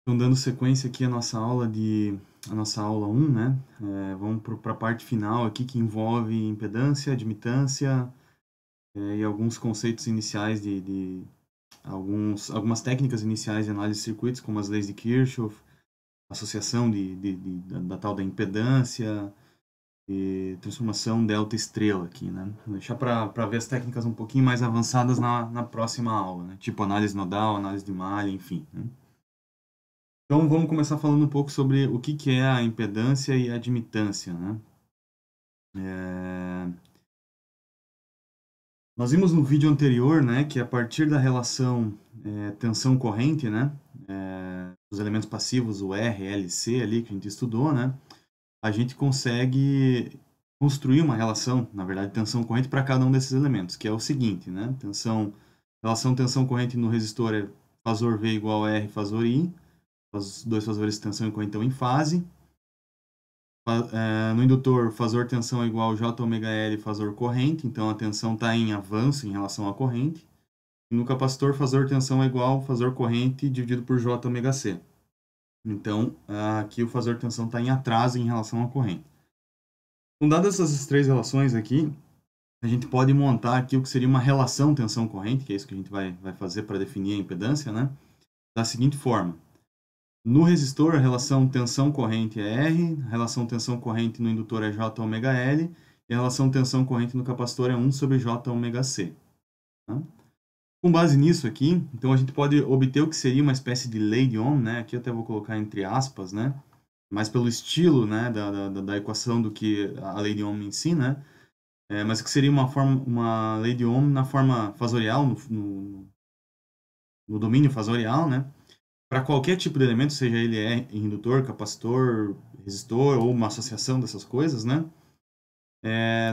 Então, dando sequência aqui a nossa aula 1, né? Vamos para a parte final aqui que envolve impedância, admitância, e alguns conceitos iniciais algumas técnicas iniciais de análise de circuitos, como as leis de Kirchhoff, associação da tal da impedância e transformação delta estrela aqui, né? Vou deixar para ver as técnicas um pouquinho mais avançadas na próxima aula, né? Tipo análise nodal, análise de malha, enfim, né? Então vamos começar falando um pouco sobre o que é a impedância e a admitância, né? É, Nós vimos no vídeo anterior, né, que a partir da relação tensão-corrente, né, dos elementos passivos, o R, L, C ali que a gente estudou, né, a gente consegue construir uma relação, na verdade, tensão-corrente para cada um desses elementos, que é o seguinte, né, relação tensão-corrente no resistor é fasor V igual a R fasor I, os dois fasores de tensão e corrente estão em fase. No indutor, fasor tensão é igual a J ômega L fasor corrente, então a tensão está em avanço em relação à corrente. E no capacitor, fasor tensão é igual a fasor corrente dividido por J ômega C. Então, aqui o fasor tensão está em atraso em relação à corrente. Então, dadas essas três relações aqui, a gente pode montar aqui o que seria uma relação tensão-corrente, que é isso que a gente vai fazer para definir a impedância, né? Da seguinte forma. No resistor, a relação tensão-corrente é R, a relação tensão-corrente no indutor é J ômega L, e a relação tensão-corrente no capacitor é 1 sobre J ômega C. Tá? Com base nisso aqui, então a gente pode obter o que seria uma espécie de lei de Ohm, né? Aqui eu até vou colocar entre aspas, né? Mais pelo estilo, né, da equação do que a lei de Ohm em si, né? Mas que seria uma lei de Ohm na forma fasorial, no domínio fasorial, né? Para qualquer tipo de elemento, seja ele indutor, capacitor, resistor ou uma associação dessas coisas, né?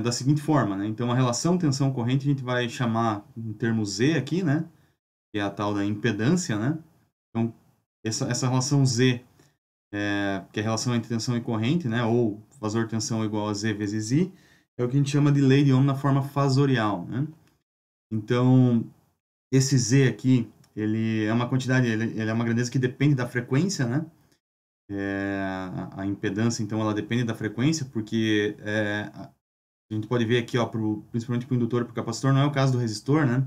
Da seguinte forma, né? Então, a relação tensão-corrente a gente vai chamar em termo Z aqui, né? Que é a tal da impedância, né? Então, essa relação Z, que é a relação entre tensão e corrente, né? Ou fasor tensão igual a Z vezes I, é o que a gente chama de lei de Ohm na forma fasorial, né? Então, esse Z aqui, ele é uma quantidade, ele é uma grandeza que depende da frequência, né? A impedância, então, ela depende da frequência, porque a gente pode ver aqui, ó, principalmente para o indutor e para o capacitor, não é o caso do resistor, né?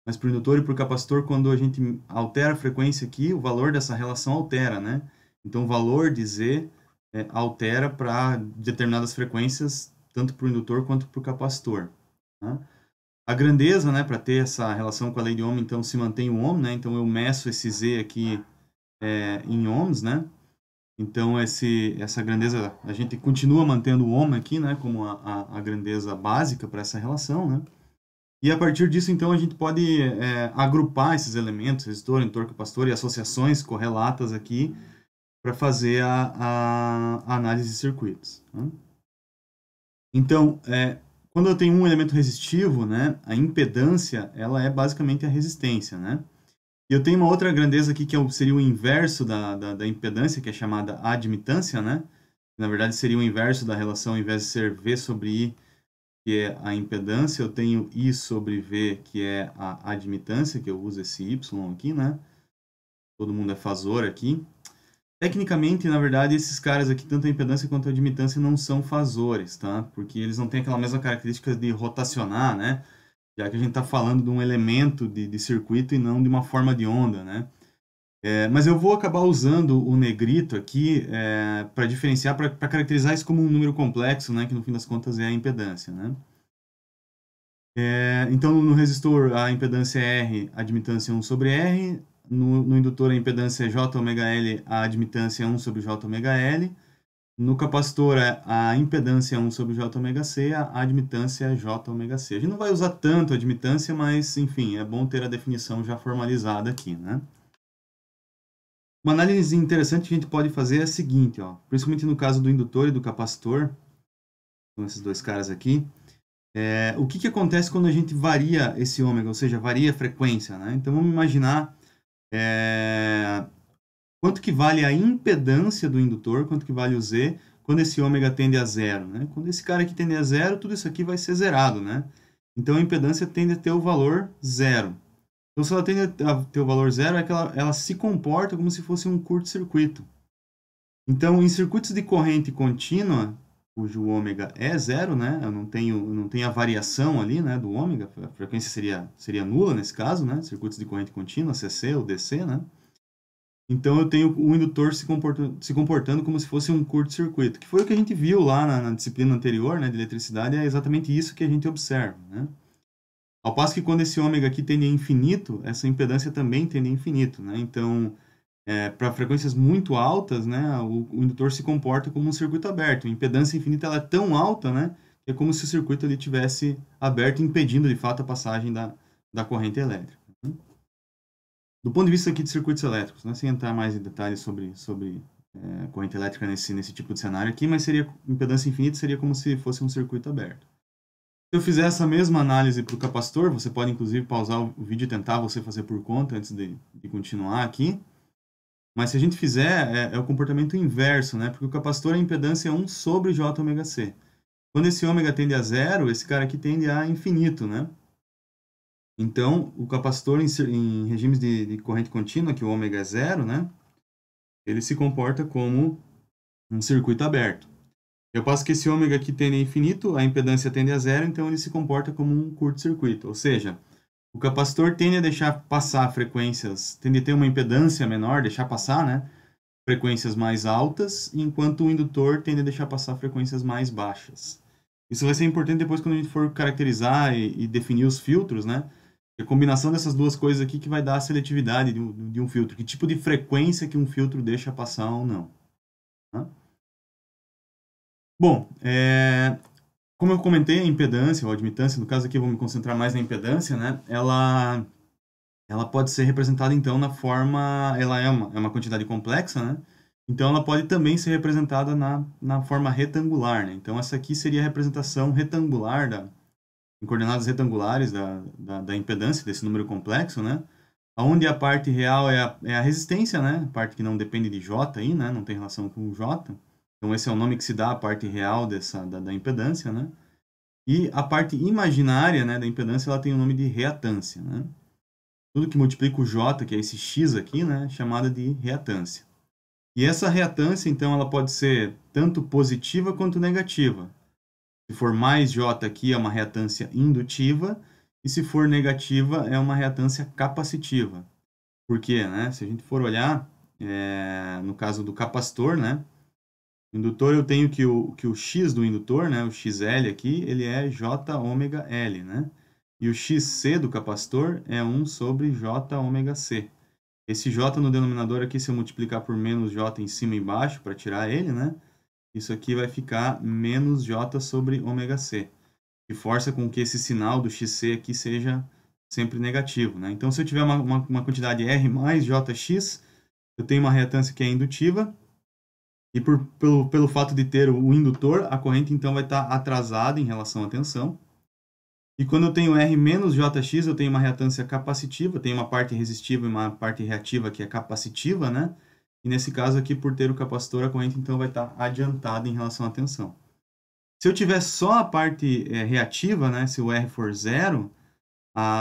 Mas para o indutor e para o capacitor, quando a gente altera a frequência aqui, o valor dessa relação altera, né? Então, o valor de Z altera para determinadas frequências, tanto para o indutor quanto para o capacitor. Né? A grandeza, né, para ter essa relação com a lei de Ohm, então, se mantém o Ohm, né? Então, eu meço esse Z aqui em ohms, né? Então, essa grandeza, a gente continua mantendo o ohm aqui, né, como a grandeza básica para essa relação, né? E a partir disso, então, a gente pode agrupar esses elementos, resistor, indutor, capacitor e associações correlatas aqui para fazer a análise de circuitos. Né? Então, quando eu tenho um elemento resistivo, né, a impedância, ela é basicamente a resistência, né? E eu tenho uma outra grandeza aqui que seria o inverso da impedância, que é chamada admitância, né? Na verdade, seria o inverso da relação, ao invés de ser V sobre I, que é a impedância, eu tenho I sobre V, que é a admitância, que eu uso esse Y aqui, né? Todo mundo é fasor aqui. Tecnicamente, na verdade, esses caras aqui, tanto a impedância quanto a admitância, não são fasores, tá? Porque eles não têm aquela mesma característica de rotacionar, né? Já que a gente está falando de um elemento de circuito e não de uma forma de onda, né? Mas eu vou acabar usando o negrito aqui para diferenciar, para caracterizar isso como um número complexo, né? Que no fim das contas é a impedância, né? Então, no resistor, a impedância é R, a admitância é 1 sobre R. No indutor, a impedância é J ômega L, a admitância é 1 sobre J ômega L. No capacitor, a impedância é 1 sobre J ômega C, a admitância é J ômega C. A gente não vai usar tanto a admitância, mas, enfim, é bom ter a definição já formalizada aqui, né? Uma análise interessante que a gente pode fazer é a seguinte, ó, principalmente no caso do indutor e do capacitor, com esses dois caras aqui, o que acontece quando a gente varia esse ômega, ou seja, varia a frequência, né? Então vamos imaginar quanto que vale a impedância do indutor, quanto que vale o Z, quando esse ômega tende a zero, né? Quando esse cara aqui tende a zero, tudo isso aqui vai ser zerado, né? Então a impedância tende a ter o valor zero. Então, se ela tende a ter o valor zero, é que ela se comporta como se fosse um curto-circuito. Então, em circuitos de corrente contínua, cujo ômega é zero, né? Eu não tenho a variação ali, né, do ômega, a frequência seria nula nesse caso, né? Circuitos de corrente contínua, CC ou DC, né? Então, eu tenho o indutor se comportando como se fosse um curto-circuito, que foi o que a gente viu lá na disciplina anterior, né, de eletricidade, é exatamente isso que a gente observa, né? Ao passo que quando esse ômega aqui tende a infinito, essa impedância também tende a infinito, né? Então, para frequências muito altas, né, o indutor se comporta como um circuito aberto. A impedância infinita ela é tão alta, né, que é como se o circuito ele tivesse aberto, impedindo de fato a passagem da corrente elétrica. Do ponto de vista aqui de circuitos elétricos, né, sem entrar mais em detalhes sobre corrente elétrica nesse tipo de cenário aqui, mas impedância infinita seria como se fosse um circuito aberto. Se eu fizer essa mesma análise para o capacitor, você pode inclusive pausar o vídeo e tentar você fazer por conta antes de continuar aqui. Mas se a gente fizer, é o comportamento inverso, né? Porque o capacitor, a impedância é 1 sobre Jωc. Quando esse ômega tende a zero, esse cara aqui tende a infinito, né? Então, o capacitor em regimes de corrente contínua, que o ômega é zero, né? Ele se comporta como um circuito aberto. Eu passo que esse ômega aqui tende a infinito, a impedância tende a zero, então ele se comporta como um curto-circuito. Ou seja, o capacitor tende a deixar passar frequências, tende a ter uma impedância menor, deixar passar, né? Frequências mais altas, enquanto o indutor tende a deixar passar frequências mais baixas. Isso vai ser importante depois quando a gente for caracterizar e definir os filtros, né? A combinação dessas duas coisas aqui que vai dar a seletividade de um filtro. Que tipo de frequência que um filtro deixa passar ou não. Tá? Bom, como eu comentei, a impedância ou a admitância, no caso aqui eu vou me concentrar mais na impedância, né? Ela pode ser representada então na forma, ela é uma quantidade complexa, né? Então ela pode também ser representada na forma retangular, né? Então essa aqui seria a representação retangular em coordenadas retangulares da impedância desse número complexo, né? Onde a parte real é a resistência, né? A parte que não depende de J aí, né? Não tem relação com o J. Então esse é o nome que se dá à parte real da impedância, né? E a parte imaginária, né, da impedância, ela tem o nome de reatância, né? Tudo que multiplica o J, que é esse X aqui, né, é chamada de reatância. E essa reatância, então, ela pode ser tanto positiva quanto negativa. Se for mais J aqui, é uma reatância indutiva, e se for negativa, é uma reatância capacitiva. Por quê? Né? Se a gente for olhar, no caso do capacitor, né, o indutor, eu tenho que o X do indutor, né, o XL aqui, ele é JωL, né? E o XC do capacitor é 1 sobre JωC. Esse J no denominador aqui, se eu multiplicar por menos J em cima e embaixo, para tirar ele, né? Isso aqui vai ficar menos J sobre ωc. Que força com que esse sinal do XC aqui seja sempre negativo, né? Então, se eu tiver uma quantidade R mais JX, eu tenho uma reatância que é indutiva. E pelo fato de ter o indutor, a corrente então vai estar atrasada em relação à tensão. E quando eu tenho R menos JX, eu tenho uma reatância capacitiva, tenho uma parte resistiva e uma parte reativa que é capacitiva, né? E nesse caso aqui, por ter o capacitor, a corrente então vai estar adiantada em relação à tensão. Se eu tiver só a parte reativa, né? Se o R for zero,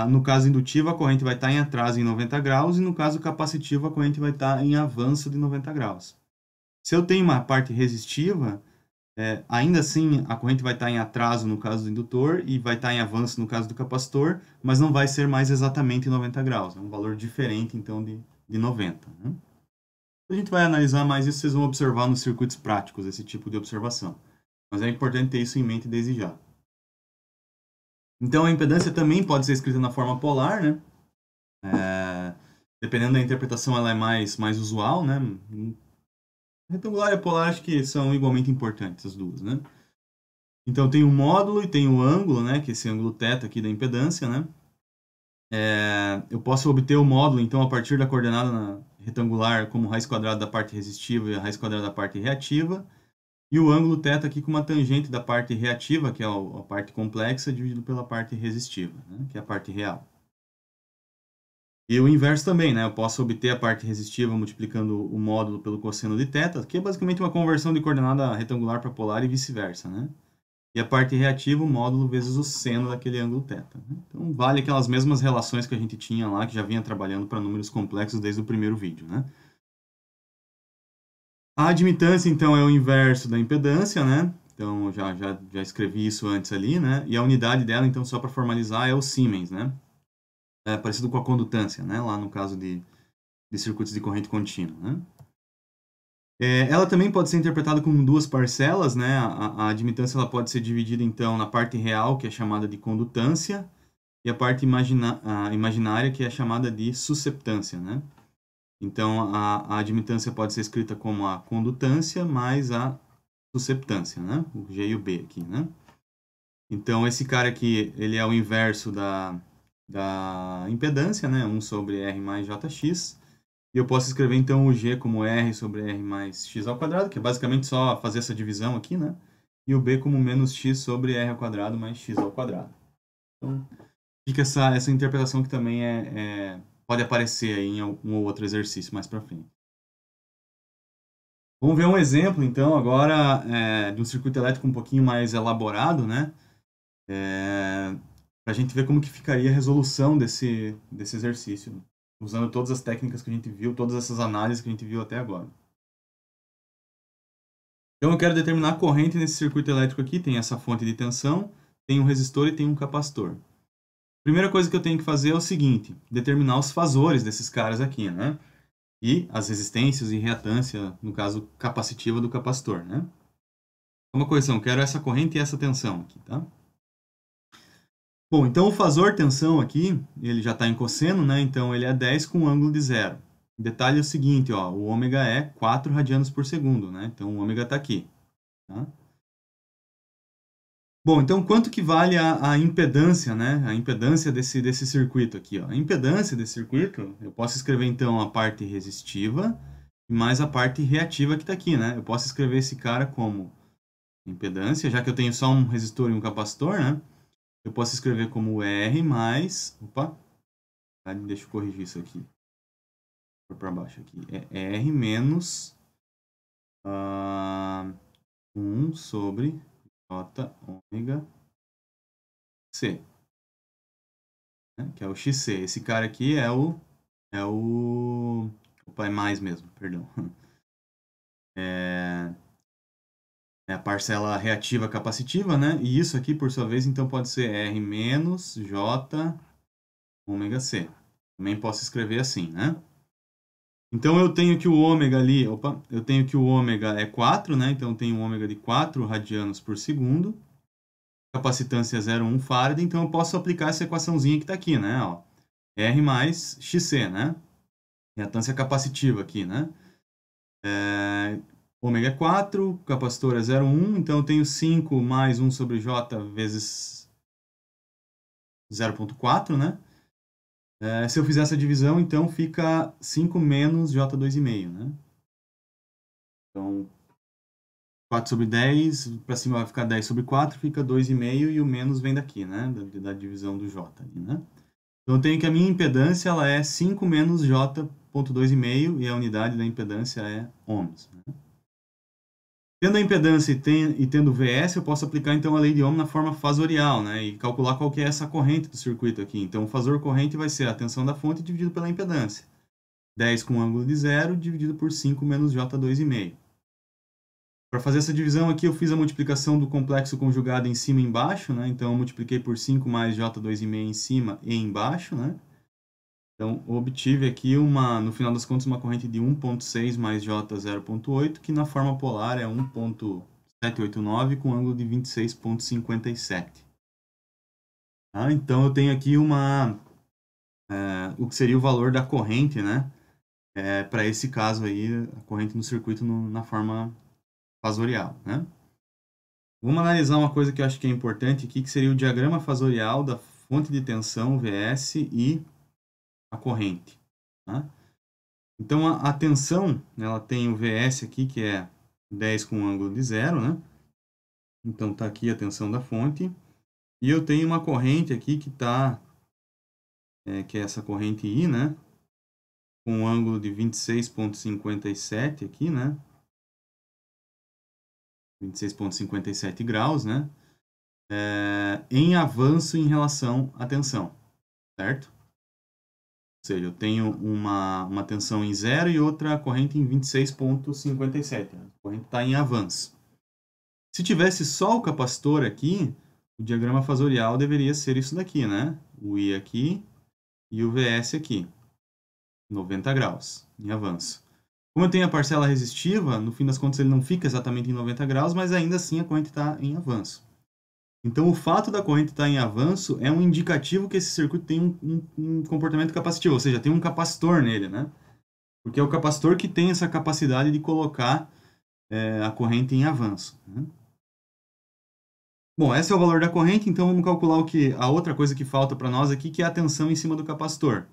no caso indutivo, a corrente vai estar em atraso em 90 graus e no caso capacitivo, a corrente vai estar em avanço de 90 graus. Se eu tenho uma parte resistiva, ainda assim a corrente vai estar em atraso no caso do indutor e vai estar em avanço no caso do capacitor, mas não vai ser mais exatamente 90 graus. É um valor diferente, então, de 90. Né? A gente vai analisar mais isso, vocês vão observar nos circuitos práticos, esse tipo de observação. Mas é importante ter isso em mente desde já. Então, a impedância também pode ser escrita na forma polar, né? Dependendo da interpretação, ela é mais usual, né? Retangular e polar acho que são igualmente importantes as duas, né? Então tem o módulo e tem o ângulo, né? Que é esse ângulo θ aqui da impedância, né? Eu posso obter o módulo, então, a partir da coordenada retangular como raiz quadrada da parte resistiva e a raiz quadrada da parte reativa. E o ângulo θ aqui com uma tangente da parte reativa, que é a parte complexa, dividido pela parte resistiva, né? Que é a parte real. E o inverso também, né? Eu posso obter a parte resistiva multiplicando o módulo pelo cosseno de θ, que é basicamente uma conversão de coordenada retangular para polar e vice-versa, né? E a parte reativa, o módulo vezes o seno daquele ângulo θ. Né? Então, vale aquelas mesmas relações que a gente tinha lá, que já vinha trabalhando para números complexos desde o primeiro vídeo, né? A admitância, então, é o inverso da impedância, né? Então, já escrevi isso antes ali, né? E a unidade dela, então, só para formalizar, é o Siemens, né? É parecido com a condutância, né? Lá no caso de circuitos de corrente contínua, né? Ela também pode ser interpretada como duas parcelas, né? A admitância ela pode ser dividida, então, na parte real, que é chamada de condutância, e a parte imaginária, que é chamada de susceptância, né? Então, a admitância pode ser escrita como a condutância mais a susceptância, né? O G e o B aqui, né? Então, esse cara aqui, ele é o inverso da impedância, né? 1 sobre R mais JX. E eu posso escrever, então, o G como R sobre R mais X ao quadrado, que é basicamente só fazer essa divisão aqui, né? E o B como menos X sobre R ao quadrado mais X ao quadrado. Então, fica essa interpretação que também pode aparecer aí em algum outro exercício mais para frente. Vamos ver um exemplo, então, agora de um circuito elétrico um pouquinho mais elaborado, né? Para a gente ver como que ficaria a resolução desse exercício, usando todas as técnicas que a gente viu, todas essas análises que a gente viu até agora. Então, eu quero determinar a corrente nesse circuito elétrico aqui. Tem essa fonte de tensão, tem um resistor e tem um capacitor. Primeira coisa que eu tenho que fazer é o seguinte, determinar os fasores desses caras aqui, né? E as resistências e reatância, no caso, capacitiva do capacitor, né? Uma correção, quero essa corrente e essa tensão aqui, tá? Bom, então o fasor tensão aqui, ele já está em cosseno, né? Então ele é 10 com ângulo de zero. O detalhe é o seguinte, ó, o ômega é 4 radianos por segundo, né? Então o ômega está aqui, tá? Bom, então quanto que vale a impedância, né? A impedância desse circuito aqui, ó. A impedância desse circuito, eu posso escrever então a parte resistiva mais a parte reativa que está aqui, né? Eu posso escrever esse cara como impedância, já que eu tenho só um resistor e um capacitor, né? Eu posso escrever como R mais... Opa! Deixa eu corrigir isso aqui. Vou para baixo aqui. É R menos 1 sobre J ômega C. Né? Que é o XC. Esse cara aqui é o... Opa, é mais mesmo, perdão. É a parcela reativa capacitiva, né? E isso aqui, por sua vez, então pode ser R menos J ômega C. Também posso escrever assim, né? Então eu tenho que o ômega ali, eu tenho que o ômega é 4, né? Então eu tenho um ômega de 4 radianos por segundo. Capacitância 0,1 farad, então eu posso aplicar essa equaçãozinha que está aqui, né? Ó, R mais XC, né? Reatância capacitiva aqui, né? Ômega é 4, capacitor é 0,1, então eu tenho 5 mais 1 sobre J vezes 0,4, né? Se eu fizer essa divisão, então fica 5 menos J2,5, né? Então, 4 sobre 10, para cima vai ficar 10 sobre 4, fica 2,5 e o menos vem daqui, né? Da divisão do J ali, né? Então, eu tenho que a minha impedância ela é 5 menos J.2,5 e a unidade da impedância é ohms, né? Tendo a impedância e tendo VS, eu posso aplicar então a lei de Ohm na forma fasorial, né? E calcular qual que é essa corrente do circuito aqui. Então, o fasor corrente vai ser a tensão da fonte dividido pela impedância. 10 com ângulo de zero dividido por 5 menos J2,5. Para fazer essa divisão aqui, eu fiz a multiplicação do complexo conjugado em cima e embaixo, né? Então, eu multipliquei por 5 mais J2,5 em cima e embaixo, né? Então, obtive aqui, no final das contas, uma corrente de 1,6 mais J 0,8, que na forma polar é 1,789 com ângulo de 26,57. Tá? Então, eu tenho aqui o que seria o valor da corrente, né? Para esse caso aí, a corrente no circuito na forma fasorial, né? Vamos analisar uma coisa que eu acho que é importante aqui, que seria o diagrama fasorial da fonte de tensão, VS, e a corrente. Tá? Então, a tensão, ela tem o VS aqui, que é 10 com ângulo de zero, né? Então, está aqui a tensão da fonte. E eu tenho uma corrente aqui que que é essa corrente I, né? Com um ângulo de 26,57 aqui, né? 26,57 graus, né? em avanço em relação à tensão, certo? Ou seja, eu tenho uma tensão em 0 e outra corrente em 26,57. A corrente está em avanço. Se tivesse só o capacitor aqui, o diagrama fasorial deveria ser isso daqui, né? O I aqui e o VS aqui. 90 graus em avanço. Como eu tenho a parcela resistiva, no fim das contas ele não fica exatamente em 90 graus, mas ainda assim a corrente está em avanço. Então, o fato da corrente estar em avanço é um indicativo que esse circuito tem um comportamento capacitivo, ou seja, tem um capacitor nele, né? Porque é o capacitor que tem essa capacidade de colocar a corrente em avanço, né? Bom, esse é o valor da corrente, então vamos calcular a outra coisa que falta para nós aqui, que é a tensão em cima do capacitor.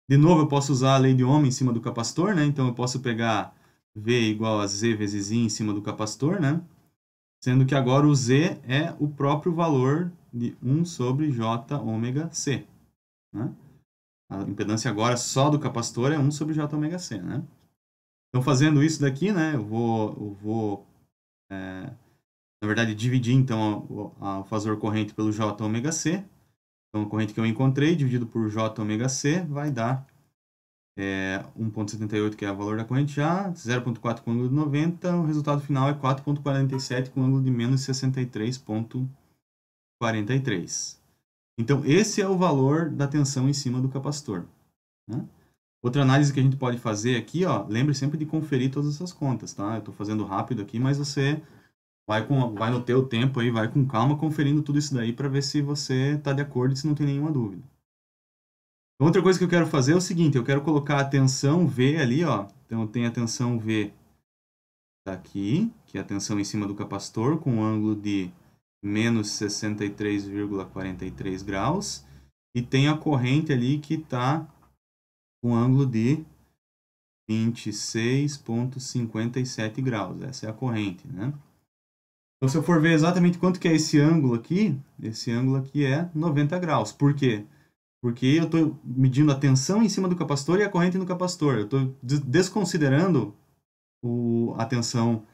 De novo, eu posso usar a lei de Ohm em cima do capacitor, né? Então, eu posso pegar V igual a Z vezes I em cima do capacitor, né? Sendo que agora o Z é o próprio valor de 1 sobre J ômega C, né? A impedância agora só do capacitor é 1 sobre J ômega C, né? Então, fazendo isso daqui, né, eu vou na verdade, dividir então o fasor corrente pelo J ômega C. Então, a corrente que eu encontrei, dividido por J ômega C, vai dar 1,78, que é o valor da corrente já, 0,4 com ângulo de 90, o resultado final é 4,47 com ângulo de menos 63,43. Então, esse é o valor da tensão em cima do capacitor, né? Outra análise que a gente pode fazer aqui, ó, lembre sempre de conferir todas essas contas, tá? Eu estou fazendo rápido aqui, mas você vai no teu tempo aí, vai com calma conferindo tudo isso daí para ver se você está de acordo e se não tem nenhuma dúvida. Outra coisa que eu quero fazer é o seguinte, eu quero colocar a tensão V ali, ó. Então, eu tenho a tensão V aqui, que é a tensão em cima do capacitor, com um ângulo de menos 63,43 graus. E tem a corrente ali que está com um ângulo de 26,57 graus. Essa é a corrente, né? Então, se eu for ver exatamente quanto que é esse ângulo aqui é 90 graus. Por quê? Porque eu estou medindo a tensão em cima do capacitor e a corrente no capacitor. Eu estou desconsiderando a tensão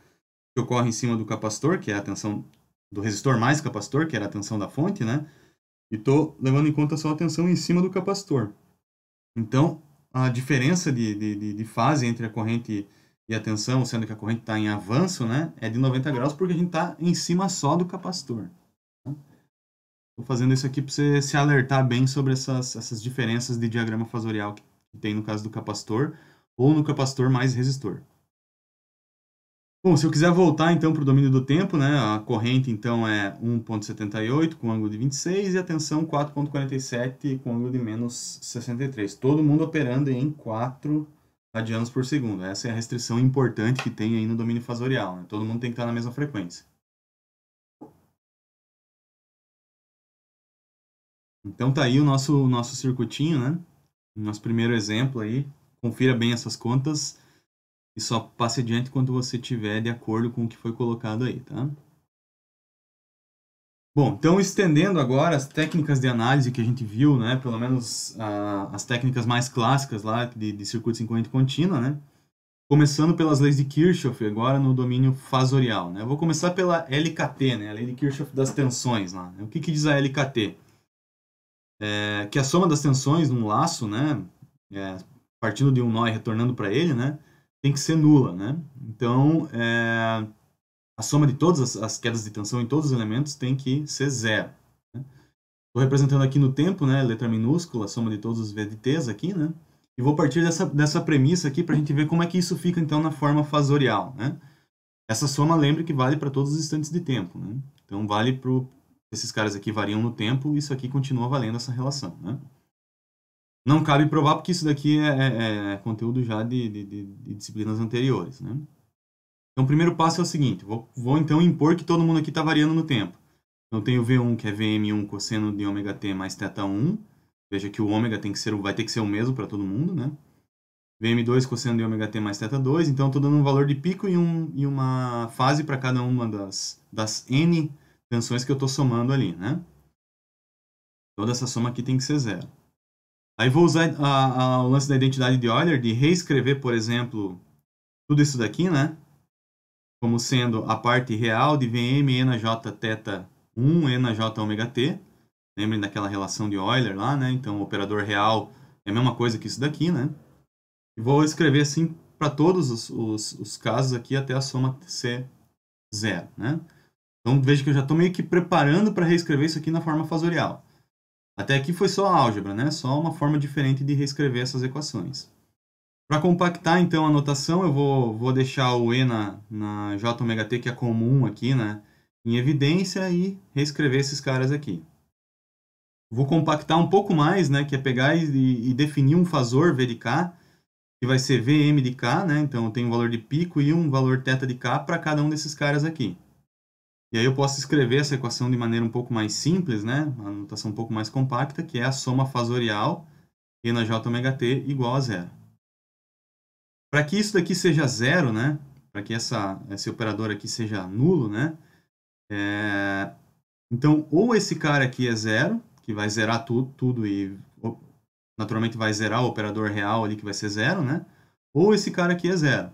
que ocorre em cima do capacitor, que é a tensão do resistor mais capacitor, que era a tensão da fonte, né? E estou levando em conta só a tensão em cima do capacitor. Então, a diferença de fase entre a corrente e a tensão, sendo que a corrente está em avanço, né, é de 90 graus, porque a gente está em cima só do capacitor. Estou fazendo isso aqui para você se alertar bem sobre essas diferenças de diagrama fasorial que tem no caso do capacitor ou no capacitor mais resistor. Bom, se eu quiser voltar então para o domínio do tempo, né, a corrente então é 1,78 com ângulo de 26 e a tensão 4,47 com ângulo de menos 63. Todo mundo operando em 4 radianos por segundo. Essa é a restrição importante que tem aí no domínio fasorial, né? Todo mundo tem que estar na mesma frequência. Então tá aí o nosso circuitinho, né? Nosso primeiro exemplo aí. Confira bem essas contas e só passe adiante quando você tiver de acordo com o que foi colocado aí, tá? Bom, então estendendo agora as técnicas de análise que a gente viu, né? Pelo menos as técnicas mais clássicas lá de circuitos em corrente contínua, né? Começando pelas leis de Kirchhoff, agora no domínio fasorial, né? Eu vou começar pela LKT, né? A lei de Kirchhoff das tensões lá, né? O que diz a LKT? Que a soma das tensões num laço, né? Partindo de um nó e retornando para ele, né? Tem que ser nula, né? Então, a soma de todas as quedas de tensão em todos os elementos tem que ser zero. Estou representando aqui no tempo, né? Letra minúscula, a soma de todos os V de T's aqui, né? E vou partir dessa premissa aqui para a gente ver como é que isso fica, então, na forma fasorial, né? Essa soma, lembre que vale para todos os instantes de tempo, né? Então, vale para esses caras aqui variam no tempo, isso aqui continua valendo essa relação, né? Não cabe provar porque isso daqui é conteúdo já de disciplinas anteriores, né? Então, o primeiro passo é o seguinte, vou então impor que todo mundo aqui está variando no tempo. Então, eu tenho V1, que é Vm1 cosseno de ômega t mais θ1. Veja que o ômega vai ter que ser o mesmo para todo mundo, né? Vm2 cosseno de ômega t mais θ2. Então, estou dando um valor de pico e uma fase para cada uma das N tensões que eu estou somando ali, né? Toda essa soma aqui tem que ser zero. Aí vou usar o lance da identidade de Euler, de reescrever, por exemplo, tudo isso daqui, né? Como sendo a parte real de Vm, N, J, θ 1 E na J ômega T. Lembrem daquela relação de Euler lá, né? Então, o operador real é a mesma coisa que isso daqui, né? E vou escrever assim para todos os casos aqui até a soma ser zero, né? Então, veja que eu já estou meio que preparando para reescrever isso aqui na forma fasorial. Até aqui foi só álgebra, né? Só uma forma diferente de reescrever essas equações. Para compactar, então, a notação, eu vou deixar o E na J ômega T, que é comum aqui, né? Em evidência e reescrever esses caras aqui. Vou compactar um pouco mais, né? Que é pegar e definir um fasor V de K, que vai ser Vm de K, né? Então, eu tenho um valor de pico e um valor θ de K para cada um desses caras aqui. E aí eu posso escrever essa equação de maneira um pouco mais simples, né? Uma notação um pouco mais compacta, que é a soma fasorial E na J ômega T igual a zero. Para que isso daqui seja zero, né? Para que esse operador aqui seja nulo, né? Então, ou esse cara aqui é zero, que vai zerar tudo e naturalmente vai zerar o operador real ali, que vai ser zero, né? Ou esse cara aqui é zero.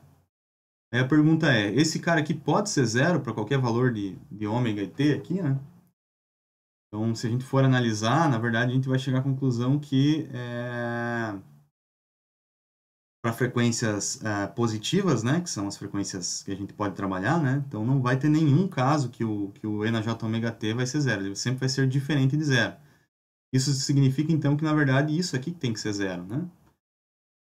Aí a pergunta é, esse cara aqui pode ser zero para qualquer valor de ômega e t aqui, né? Então, se a gente for analisar, na verdade, a gente vai chegar à conclusão que para frequências positivas, né, que são as frequências que a gente pode trabalhar, né? Então, não vai ter nenhum caso que o E na J ômega T vai ser zero. Ele sempre vai ser diferente de zero. Isso significa, então, que, na verdade, isso aqui tem que ser zero, né?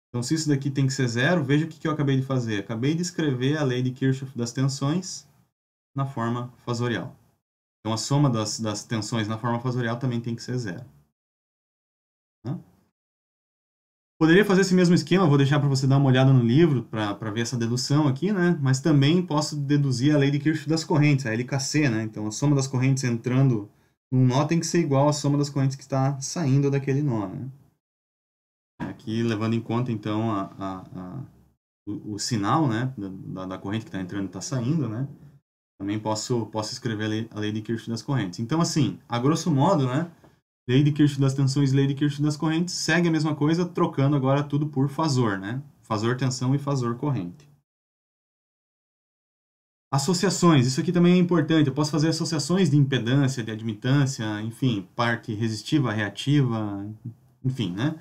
Então, se isso daqui tem que ser zero, veja o que eu acabei de fazer. Acabei de escrever a lei de Kirchhoff das tensões na forma fasorial. Então, a soma das tensões na forma fasorial também tem que ser zero. Né? Poderia fazer esse mesmo esquema, vou deixar para você dar uma olhada no livro para ver essa dedução aqui, né? Mas também posso deduzir a lei de Kirchhoff das correntes, a LKC, né? Então, a soma das correntes entrando num nó tem que ser igual à soma das correntes que está saindo daquele nó, né? Aqui, levando em conta, então, o sinal, né, da corrente que está entrando e está saindo, né? Também posso escrever a lei de Kirchhoff das correntes. Então, assim, a grosso modo, né? Lei de Kirchhoff das tensões e lei de Kirchhoff das correntes segue a mesma coisa, trocando agora tudo por fasor, né? Fasor tensão e fasor corrente. Associações, isso aqui também é importante. Eu posso fazer associações de impedância, de admitância, enfim, parte resistiva, reativa, enfim, né?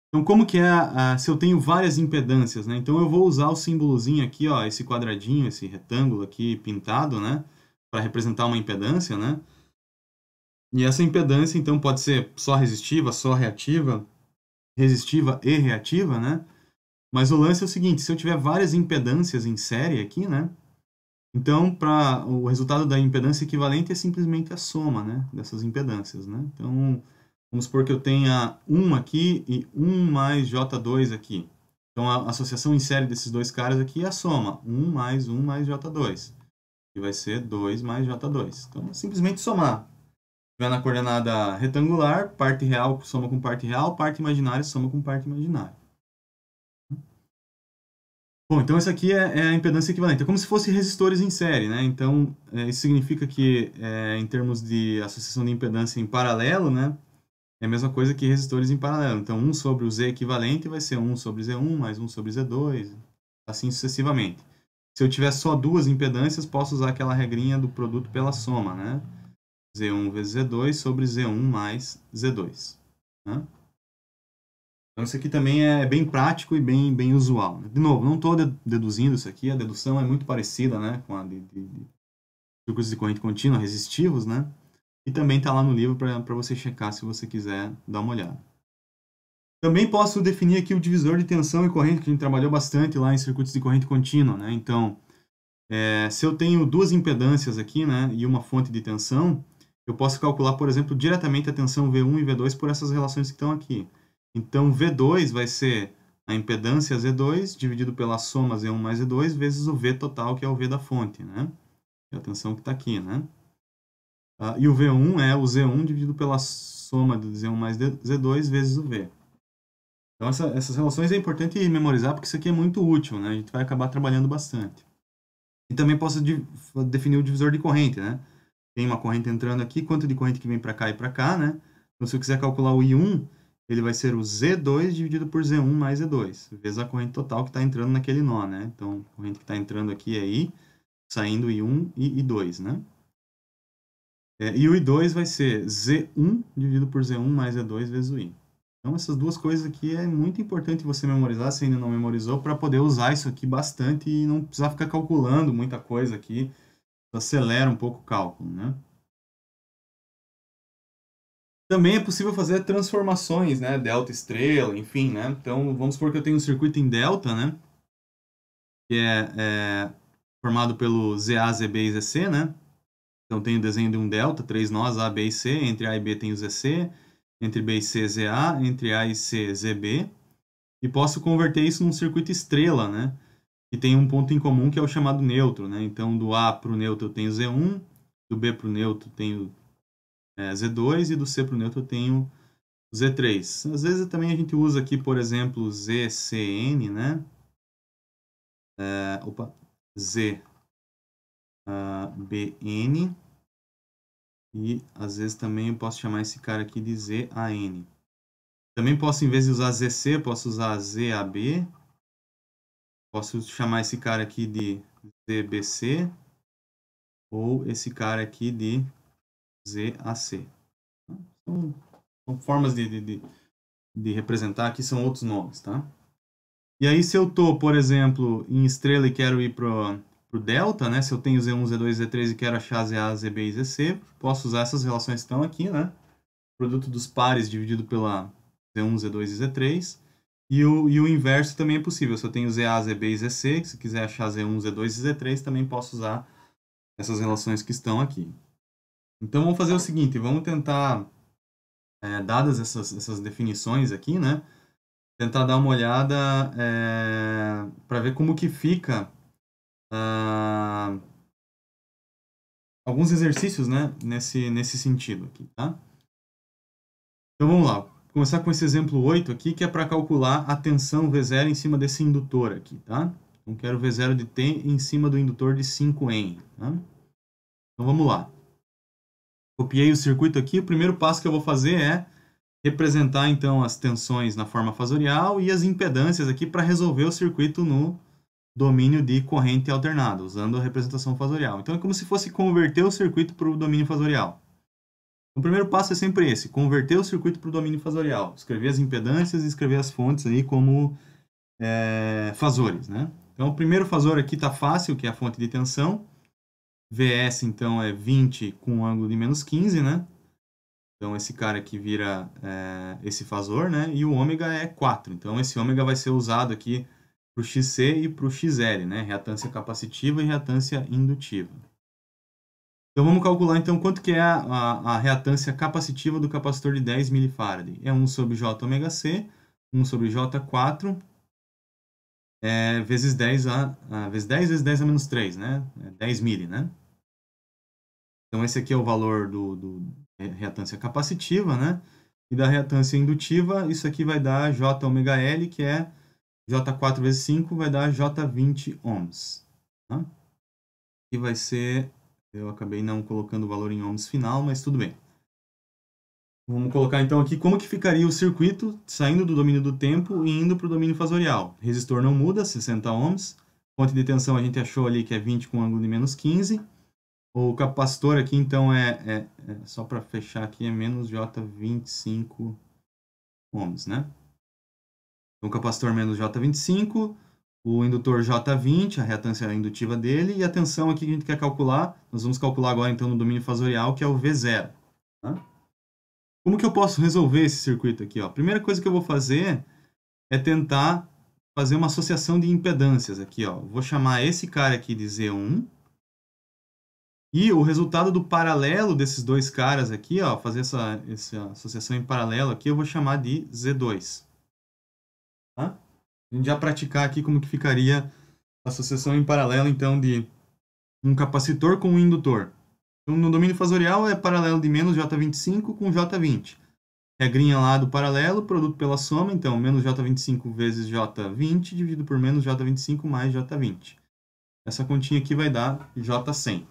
Então, como que é se eu tenho várias impedâncias, né? Então, eu vou usar o símbolozinho aqui, ó, esse quadradinho, esse retângulo aqui pintado, né? Para representar uma impedância, né? E essa impedância, então, pode ser só resistiva, só reativa, resistiva e reativa, né? Mas o lance é o seguinte, se eu tiver várias impedâncias em série aqui, né? Então, o resultado da impedância equivalente é simplesmente a soma, né? Dessas impedâncias, né? Então, vamos supor que eu tenha 1 aqui e 1 mais J2 aqui. Então, a associação em série desses dois caras aqui é a soma. 1 mais J2. Que vai ser 2 mais J2. Então, é simplesmente somar. Se estiver na coordenada retangular, parte real soma com parte real, parte imaginária soma com parte imaginária. Bom, então essa aqui é a impedância equivalente. É como se fosse resistores em série, né? Então, isso significa que, em termos de associação de impedância em paralelo, né? É a mesma coisa que resistores em paralelo. Então, 1 sobre o Z equivalente vai ser 1 sobre Z1 mais 1 sobre Z2, assim sucessivamente. Se eu tiver só duas impedâncias, posso usar aquela regrinha do produto pela soma, né? Z1 vezes Z2 sobre Z1 mais Z2. Né? Então, isso aqui também é bem prático e bem usual. De novo, não estou deduzindo isso aqui, a dedução é muito parecida, né, com a de círculos de corrente contínua resistivos, né? E também está lá no livro para você checar se você quiser dar uma olhada. Também posso definir aqui o divisor de tensão e corrente, que a gente trabalhou bastante lá em circuitos de corrente contínua, né? Então, se eu tenho duas impedâncias aqui, né, e uma fonte de tensão, eu posso calcular, por exemplo, diretamente a tensão V1 e V2 por essas relações que estão aqui. Então, V2 vai ser a impedância Z2 dividido pela soma Z1 mais Z2 vezes o V total, que é o V da fonte, né? Que é a tensão que está aqui, né? E o V1 é o Z1 dividido pela soma do Z1 mais Z2 vezes o V. Então, essas relações é importante memorizar, porque isso aqui é muito útil, né? A gente vai acabar trabalhando bastante. E também posso definir o divisor de corrente, né? Tem uma corrente entrando aqui, quanto de corrente que vem para cá e para cá, né? Então, se eu quiser calcular o I1, ele vai ser o Z2 dividido por Z1 mais Z2, vezes a corrente total que está entrando naquele nó, né? Então, a corrente que está entrando aqui é I, saindo I1 e I2, né? E o I2 vai ser Z1 dividido por Z1 mais Z2 vezes o I. Então, essas duas coisas aqui é muito importante você memorizar, se ainda não memorizou, para poder usar isso aqui bastante e não precisar ficar calculando muita coisa aqui. Acelera um pouco o cálculo, né? Também é possível fazer transformações, né? Delta estrela, enfim, né? Então, vamos supor que eu tenho um circuito em delta, né? Que é formado pelo ZA, ZB e ZC, né? Então, tem o desenho de um delta, 3 nós, A, B e C. Entre A e B tem o ZC. Entre B e C, ZA. Entre A e C, ZB. E posso converter isso num circuito estrela, né? Que tem um ponto em comum que é o chamado neutro, né? Então, do A para o neutro eu tenho Z1. Do B para o neutro eu tenho Z2. E do C para o neutro eu tenho Z3. Às vezes também a gente usa aqui, por exemplo, ZCN, né? ZBN. E às vezes também eu posso chamar esse cara aqui de ZAN. Também posso, em vez de usar ZC, posso usar ZAB. Posso chamar esse cara aqui de ZBC. Ou esse cara aqui de ZAC. São formas de representar, aqui são outros nomes, tá? E aí, se eu tô, por exemplo, em estrela e quero ir pro delta, né? Se eu tenho Z1, Z2, Z3 e quero achar ZA, ZB e ZC, posso usar essas relações que estão aqui, né? Produto dos pares dividido pela Z1, Z2 e Z3. E o inverso também é possível. Se eu tenho ZA, ZB e ZC, se quiser achar Z1, Z2 e Z3, também posso usar essas relações que estão aqui. Então, vamos fazer o seguinte, vamos tentar, dadas essas definições aqui, né? Tentar dar uma olhada para ver como que fica alguns exercícios, né, nesse sentido aqui, tá? Então vamos lá. Vou começar com esse exemplo 8 aqui, que é para calcular a tensão V0 em cima desse indutor aqui, tá? Então quero V0 de T em cima do indutor de 5N, tá? Então vamos lá. Copiei o circuito aqui. O primeiro passo que eu vou fazer é representar então as tensões na forma fasorial e as impedâncias aqui para resolver o circuito no domínio de corrente alternada, usando a representação fasorial. Então é como se fosse converter o circuito para o domínio fasorial. O primeiro passo é sempre esse, converter o circuito para o domínio fasorial. Escrever as impedâncias e escrever as fontes aí como fasores, né? Então o primeiro fasor aqui está fácil, que é a fonte de tensão. VS então é 20 com um ângulo de menos 15, né? Então esse cara aqui vira esse fasor, né? E o ômega é 4. Então esse ômega vai ser usado aqui para o XC e para o XL, né? Reatância capacitiva e reatância indutiva. Então vamos calcular então quanto que é a reatância capacitiva do capacitor de 10 mF. É 1 sobre J ômega C, 1 sobre J4, vezes 10 vezes 10 vezes 10 a menos 3, né? 10 mili, né? Então esse aqui é o valor do reatância capacitiva, né? E da reatância indutiva, isso aqui vai dar J ômega L, que é J4 vezes 5, vai dar J20 ohms. Tá? E vai ser... Eu acabei não colocando o valor em ohms final, mas tudo bem. Vamos colocar então aqui como que ficaria o circuito saindo do domínio do tempo e indo para o domínio fasorial. Resistor não muda, 60 ohms. Fonte de tensão a gente achou ali que é 20 com ângulo de menos 15. O capacitor aqui então só para fechar aqui, é menos J25 ohms, né? Então, o capacitor menos J25, o indutor J20, a reatância indutiva dele, e a tensão aqui que a gente quer calcular, nós vamos calcular agora então no domínio fasorial, que é o V0. Tá? Como que eu posso resolver esse circuito aqui? Ó? A primeira coisa que eu vou fazer é tentar fazer uma associação de impedâncias aqui. Ó. Vou chamar esse cara aqui de Z1, e o resultado do paralelo desses dois caras aqui, ó, fazer essa associação em paralelo aqui, eu vou chamar de Z2. Tá? A gente já praticar aqui como que ficaria a associação em paralelo, então, de um capacitor com um indutor. Então, no domínio fasorial é paralelo de menos J25 com J20. Regrinha lá do paralelo, produto pela soma, então, menos J25 vezes J20 dividido por menos J25 mais J20. Essa continha aqui vai dar J100.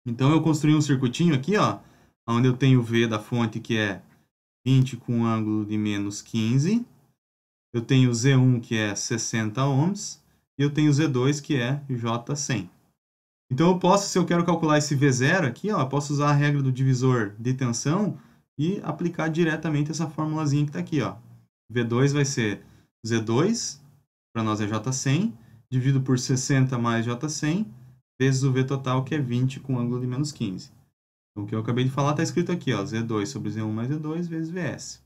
Então, eu construí um circuitinho aqui, ó, onde eu tenho o V da fonte, que é 20 com um ângulo de menos 15. Eu tenho Z1, que é 60 ohms. E eu tenho Z2, que é J100. Então eu posso, se eu quero calcular esse V0 aqui, ó, eu posso usar a regra do divisor de tensão e aplicar diretamente essa formulazinha que está aqui, ó. V2 vai ser Z2, para nós é J100, dividido por 60 mais J100, vezes o V total, que é 20 com ângulo de menos 15. Então, o que eu acabei de falar está escrito aqui, ó, Z2 sobre Z1 mais Z2 vezes Vs.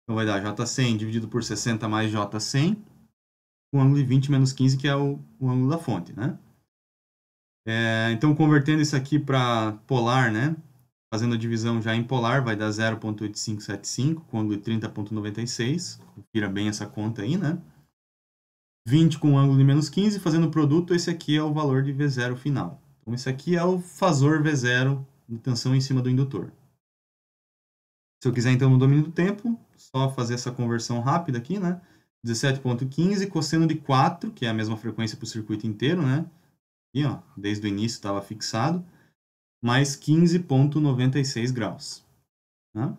Então, vai dar J100 dividido por 60 mais J100, com ângulo de 20 menos 15, que é o ângulo da fonte, né? Então, convertendo isso aqui para polar, né? Fazendo a divisão já em polar, vai dar 0,8575, com ângulo de 30,96. Confira bem essa conta aí, né? 20 com ângulo de menos 15, fazendo o produto, esse aqui é o valor de V0 final. Então, esse aqui é o fasor V0 de tensão em cima do indutor. Se eu quiser, então, no domínio do tempo, só fazer essa conversão rápida aqui, né? 17,15, cosseno de 4, que é a mesma frequência para o circuito inteiro, né? Aqui, ó, desde o início estava fixado, mais 15,96 graus. Né?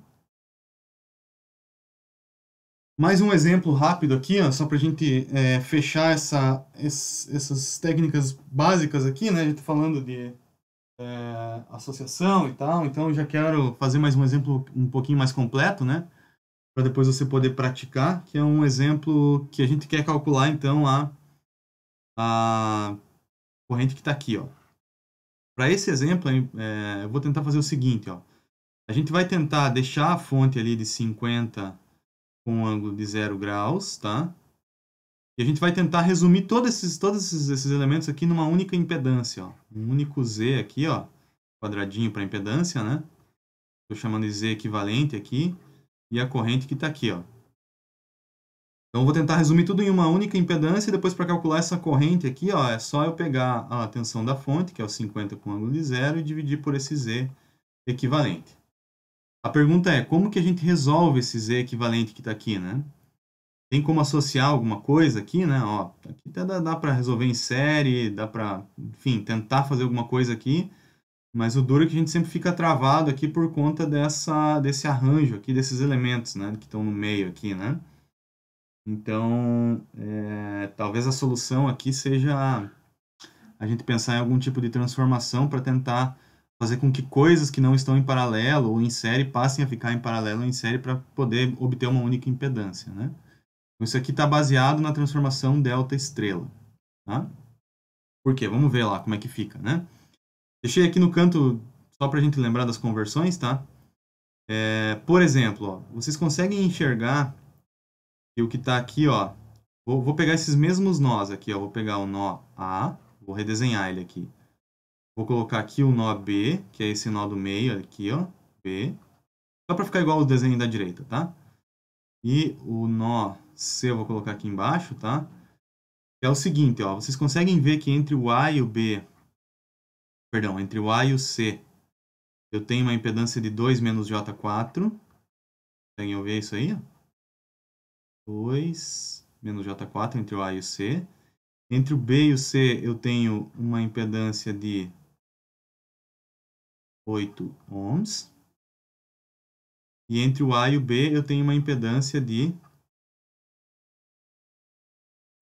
Mais um exemplo rápido aqui, ó, só para a gente fechar essas técnicas básicas aqui, né? A gente está falando de associação e tal, então eu já quero fazer mais um exemplo um pouquinho mais completo, né? Para depois você poder praticar, que é um exemplo que a gente quer calcular, então, a corrente que está aqui, ó. Para esse exemplo, eu vou tentar fazer o seguinte, ó. A gente vai tentar deixar a fonte ali de 50 com um ângulo de 0 graus, tá? E a gente vai tentar resumir todos esses elementos aqui numa única impedância, ó. Um único Z aqui, ó, quadradinho para impedância, né? Estou chamando de Z equivalente aqui, e a corrente que está aqui, ó. Então, eu vou tentar resumir tudo em uma única impedância, e depois para calcular essa corrente aqui, ó, é só eu pegar a tensão da fonte, que é o 50 com ângulo de 0, e dividir por esse Z equivalente. A pergunta é, como que a gente resolve esse Z equivalente que está aqui, né? Tem como associar alguma coisa aqui, né? Ó, aqui até dá para resolver em série, dá para, enfim, tentar fazer alguma coisa aqui, mas o duro é que a gente sempre fica travado aqui por conta desse arranjo aqui, desses elementos, né? Que estão no meio aqui, né? Então, talvez a solução aqui seja a gente pensar em algum tipo de transformação para tentar fazer com que coisas que não estão em paralelo ou em série passem a ficar em paralelo ou em série para poder obter uma única impedância, né? Isso aqui está baseado na transformação delta estrela, tá? Por quê? Vamos ver lá como é que fica, né? Deixei aqui no canto só para a gente lembrar das conversões, tá? Por exemplo, ó, vocês conseguem enxergar que o que está aqui, ó, vou pegar esses mesmos nós aqui, ó, vou pegar o nó A, vou redesenhar ele aqui. Vou colocar aqui o nó B, que é esse nó do meio aqui, ó, B. Só para ficar igual o desenho da direita, tá? E o nó C eu vou colocar aqui embaixo, tá? É o seguinte, ó, vocês conseguem ver que entre o A e o B, perdão, entre o A e o C, eu tenho uma impedância de 2 menos J4. Conseguem ver isso aí? 2 menos J4 entre o A e o C. Entre o B e o C, eu tenho uma impedância de 8 ohms. E entre o A e o B, eu tenho uma impedância de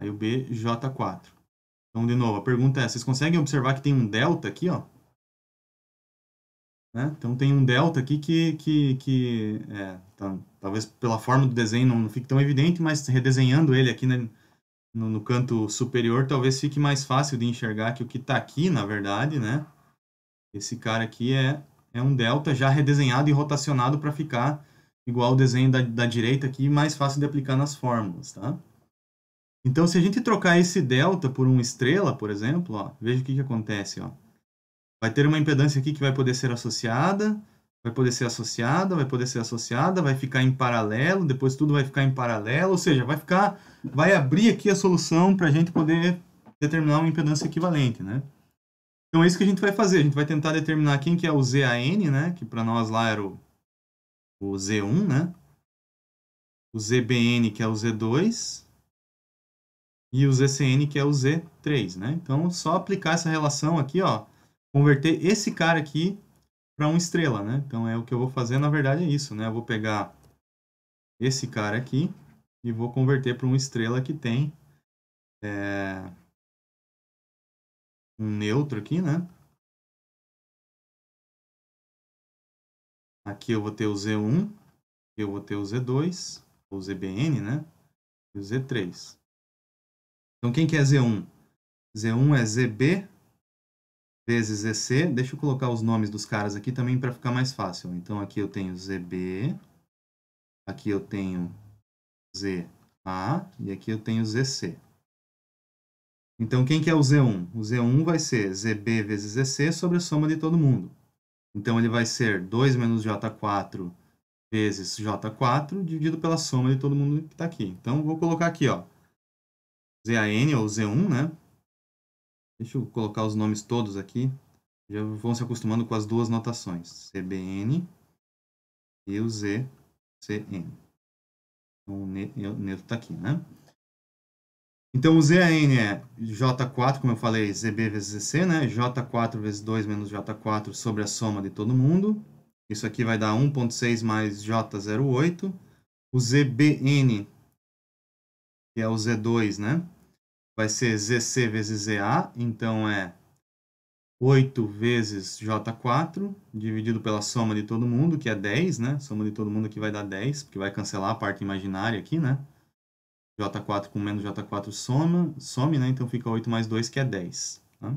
aí o B, J4. Então, de novo, a pergunta é, vocês conseguem observar que tem um delta aqui, ó? Né? Então, tem um delta aqui talvez pela forma do desenho não fique tão evidente, mas redesenhando ele aqui, né, no canto superior, talvez fique mais fácil de enxergar que o que está aqui, na verdade, né? Esse cara aqui é um delta já redesenhado e rotacionado para ficar igual o desenho da direita aqui, mais fácil de aplicar nas fórmulas, tá? Então, se a gente trocar esse delta por uma estrela, por exemplo, ó, veja o que acontece, ó. Vai ter uma impedância aqui que vai poder ser associada, vai poder ser associada, vai poder ser associada, vai ficar em paralelo, depois tudo vai ficar em paralelo, ou seja, vai abrir aqui a solução para a gente poder determinar uma impedância equivalente, né? Então é isso que a gente vai fazer, a gente vai tentar determinar quem que é o ZAN, né? Que para nós lá era o Z1, né? O ZBN, que é o Z2, e o ZCN, que é o Z3, né? Então, só aplicar essa relação aqui, ó, converter esse cara aqui para uma estrela, né? Então, o que eu vou fazer, na verdade, é isso, né? Eu vou pegar esse cara aqui e vou converter para uma estrela que tem um neutro aqui, né? Aqui eu vou ter o Z1, aqui eu vou ter o Z2, o ZBN, né? E o Z3. Então, quem que é Z1? Z1 é ZB vezes ZC. Deixa eu colocar os nomes dos caras aqui também para ficar mais fácil. Então, aqui eu tenho ZB, aqui eu tenho ZA e aqui eu tenho ZC. Então, quem que é o Z1? O Z1 vai ser ZB vezes ZC sobre a soma de todo mundo. Então, ele vai ser 2 menos J4 vezes J4 dividido pela soma de todo mundo que está aqui. Então, vou colocar aqui, ó, ZAN ou Z1, né? Deixa eu colocar os nomes todos aqui. Já vão se acostumando com as duas notações. CBN e o ZCN. Então, o neutro está aqui, né? Então, o ZAN é J4, como eu falei, ZB vezes ZC, né? J4 vezes 2 menos J4 sobre a soma de todo mundo. Isso aqui vai dar 1,6 mais J08. O ZBN, que é o Z2, né? Vai ser ZC vezes ZA, então é 8 vezes J4, dividido pela soma de todo mundo, que é 10, né? Soma de todo mundo aqui vai dar 10, porque vai cancelar a parte imaginária aqui, né? J4 com menos J4 some, né? Então fica 8 mais 2, que é 10. Tá?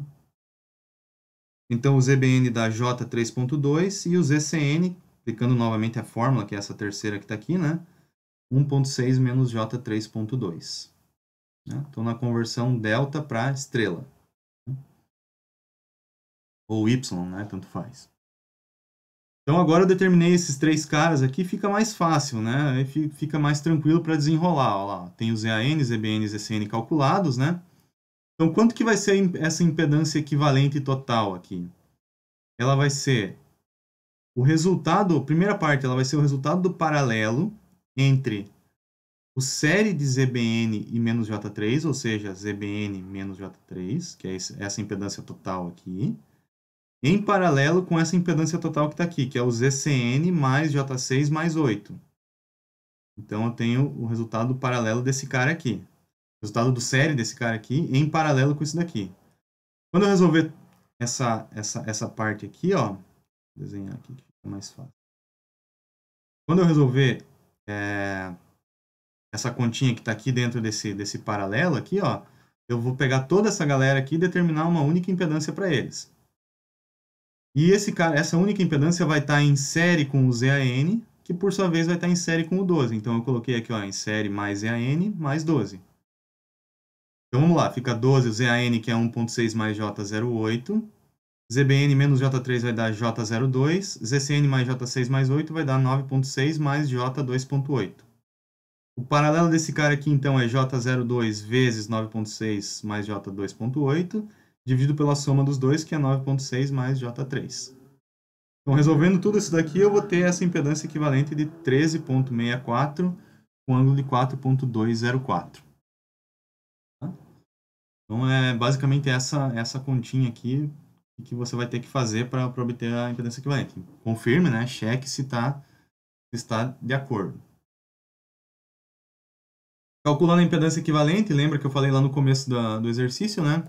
Então o ZBN dá J3.2 e o ZCN, aplicando novamente a fórmula, que é essa terceira que está aqui, né? 1,6 menos J3.2. Né? Então na conversão delta para estrela. Ou Y, né? Tanto faz. Então agora eu determinei esses três caras aqui, fica mais fácil, né? Aí fica mais tranquilo para desenrolar. Ó lá, tem o ZAN, ZBN e ZCN calculados, né? Então quanto que vai ser essa impedância equivalente total aqui? Ela vai ser o resultado, a primeira parte, ela vai ser o resultado do paralelo entre o série de ZBN e menos J3, ou seja, ZBN menos J3, que é essa impedância total aqui, em paralelo com essa impedância total que está aqui, que é o ZCN mais J6 mais 8. Então, eu tenho o resultado paralelo desse cara aqui. O resultado do série desse cara aqui em paralelo com isso daqui. Quando eu resolver essa parte aqui, ó, vou desenhar aqui que fica mais fácil. Quando eu resolver essa continha que está aqui dentro desse paralelo aqui, ó, eu vou pegar toda essa galera aqui e determinar uma única impedância para eles. E essa única impedância vai estar em série com o ZAN, que por sua vez vai estar em série com o 12. Então eu coloquei aqui, ó, em série mais ZAN mais 12. Então vamos lá, fica 12 o ZAN, que é 1,6 mais J08. ZBN menos J3 vai dar J02. ZCN mais J6 mais 8 vai dar 9,6 mais J2,8. O paralelo desse cara aqui, então, é J02 vezes 9,6 mais J2,8, dividido pela soma dos dois, que é 9,6 mais J3. Então, resolvendo tudo isso daqui, eu vou ter essa impedância equivalente de 13,64 com ângulo de 4,204. Tá? Então, é basicamente essa continha aqui que você vai ter que fazer para obter a impedância equivalente. Confirme, né? Cheque se está de acordo. Calculando a impedância equivalente, lembra que eu falei lá no começo do exercício, né?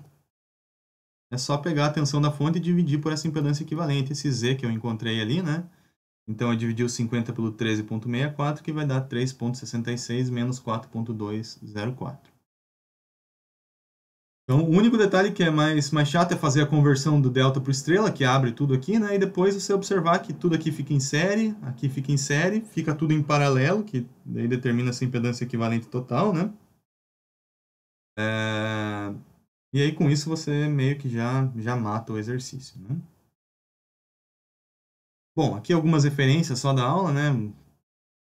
É só pegar a tensão da fonte e dividir por essa impedância equivalente, esse Z que eu encontrei ali, né? Então, eu dividi o 50 pelo 13,64, que vai dar 3,66 menos 4,204. Então, o único detalhe que é mais chato é fazer a conversão do delta para estrela, que abre tudo aqui, né? E depois você observar que tudo aqui fica em série, aqui fica em série, fica tudo em paralelo, que daí determina essa impedância equivalente total, né? E aí, com isso, você meio que já mata o exercício, né? Bom, aqui algumas referências só da aula, né?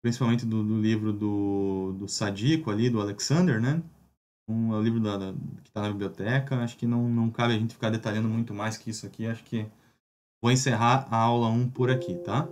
Principalmente do livro do Sadico ali, do Alexander, né? É o livro que está na biblioteca. Acho que não cabe a gente ficar detalhando muito mais que isso aqui. Acho que vou encerrar a aula 1 por aqui, tá?